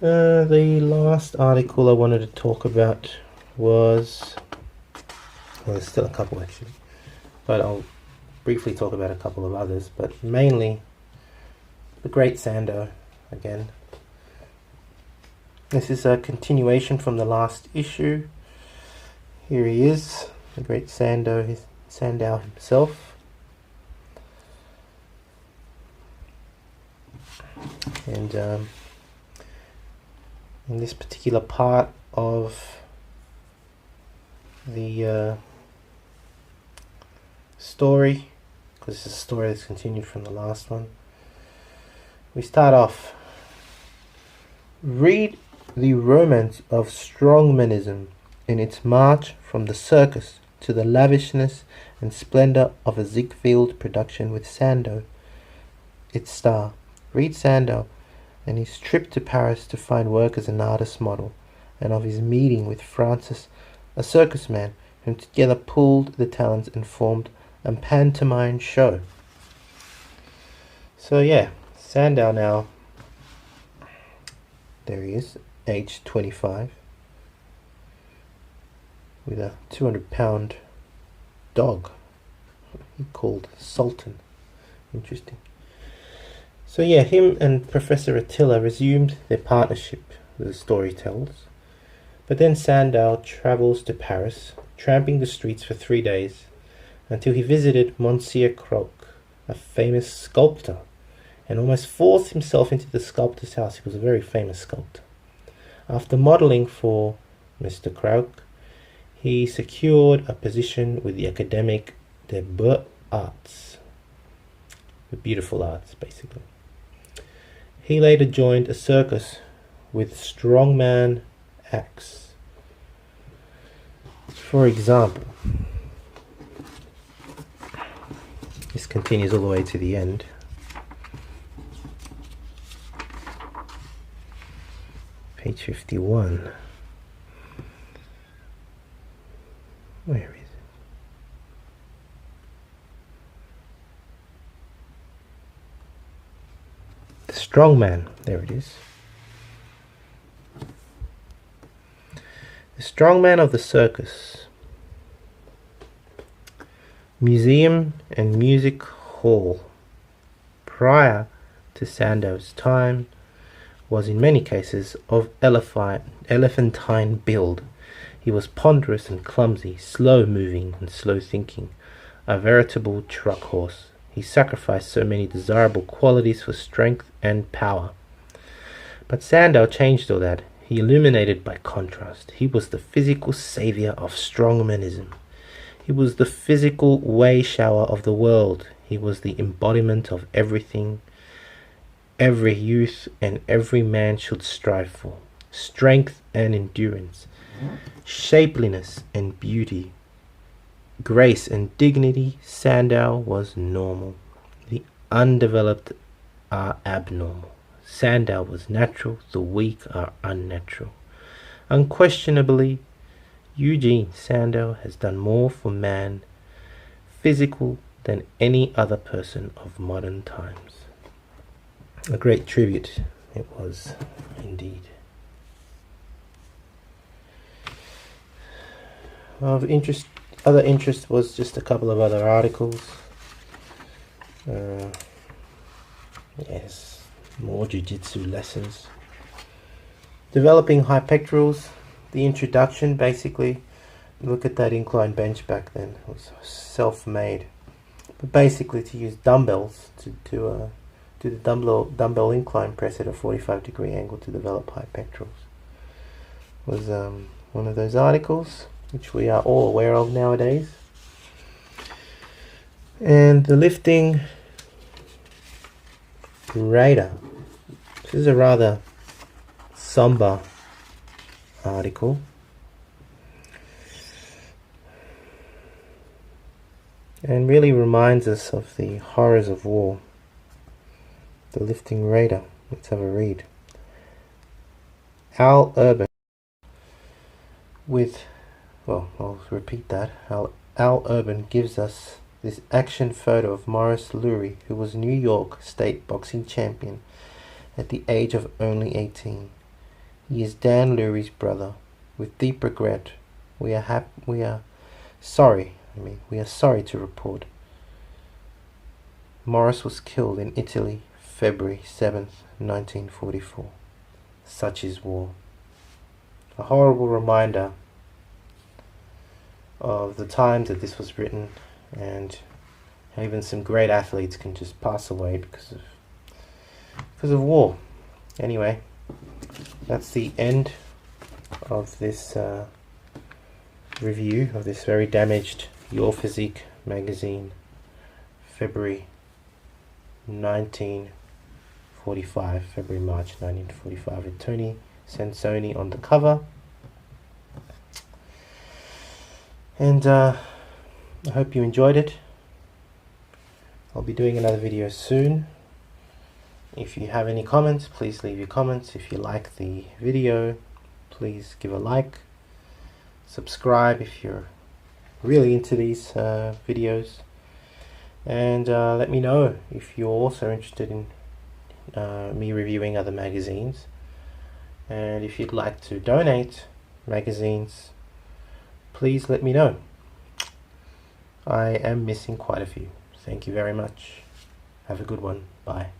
The last article I wanted to talk about was, well, there's still a couple actually, but I'll briefly talk about a couple of others, but mainly the great Sandow again. This is a continuation from the last issue. Here he is, the great Sandow himself. And in this particular part of the story, because it's a story that's continued from the last one, we start off. Read the romance of strongmanism in its march from the circus to the lavishness and splendor of a Ziegfeld production with Sandow, its star. Read Sandow and his trip to Paris to find work as an artist model, and of his meeting with Francis, a circus man, whom together pooled the talents and formed a pantomime show. So yeah, Sandow now, there he is, aged 25, with a 200-pound dog he called Sultan. Interesting. So yeah, him and Professor Attila resumed their partnership, the story tells. But then Sandow travels to Paris, tramping the streets for 3 days, until he visited Monsieur Croc, a famous sculptor, and almost forced himself into the sculptor's house. He was a very famous sculptor. After modelling for Mr. Croc, he secured a position with the Académie des Beaux-Arts, the beautiful arts, basically. He later joined a circus with strongman acts. For example, this continues all the way to the end. Page 51. Where is it? The strongman. There it is. The strongman of the circus. Museum and Music Hall. Prior to Sandow's time, was in many cases of elephantine build. He was ponderous and clumsy, slow-moving and slow-thinking, a veritable truck horse. He sacrificed so many desirable qualities for strength and power. But Sandow changed all that. He illuminated by contrast. He was the physical savior of strongmanism. He was the physical way shower of the world. He was the embodiment of everything every youth and every man should strive for: strength and endurance, shapeliness and beauty, grace and dignity. Sandow was normal. The undeveloped are abnormal. Sandow was natural. The weak are unnatural. Unquestionably, Eugene Sandow has done more for man physical than any other person of modern times. A great tribute it was, indeed. Of interest, other interest was just a couple of other articles. Yes, more jiu-jitsu lessons. Developing high pectorals. The introduction, basically. Look at that incline bench back then. It was self-made. But basically, to use dumbbells to do the dumbbell incline press at a 45-degree angle to develop high pectorals was one of those articles which we are all aware of nowadays. And the lifting radar. This is a rather somber article. And really reminds us of the horrors of war. The lifting radar. Let's have a read. Al Urban I'll repeat that. Al Urban gives us this action photo of Morris Lurie, who was New York State boxing champion at the age of only 18. He is Dan Lurie's brother. With deep regret, we are sorry to report Morris was killed in Italy, February 7th, 1944. Such is war. A horrible reminder of the times that this was written, and how even some great athletes can just pass away because of war. Anyway, that's the end of this review of this very damaged Your Physique magazine, February March 1945, with Tony Sansone on the cover. And I hope you enjoyed it. I'll be doing another video soon. If you have any comments, please leave your comments. If you like the video, please give a like. Subscribe if you're really into these videos. And let me know if you're also interested in me reviewing other magazines. And if you'd like to donate magazines, please let me know. I am missing quite a few. Thank you very much. Have a good one. Bye.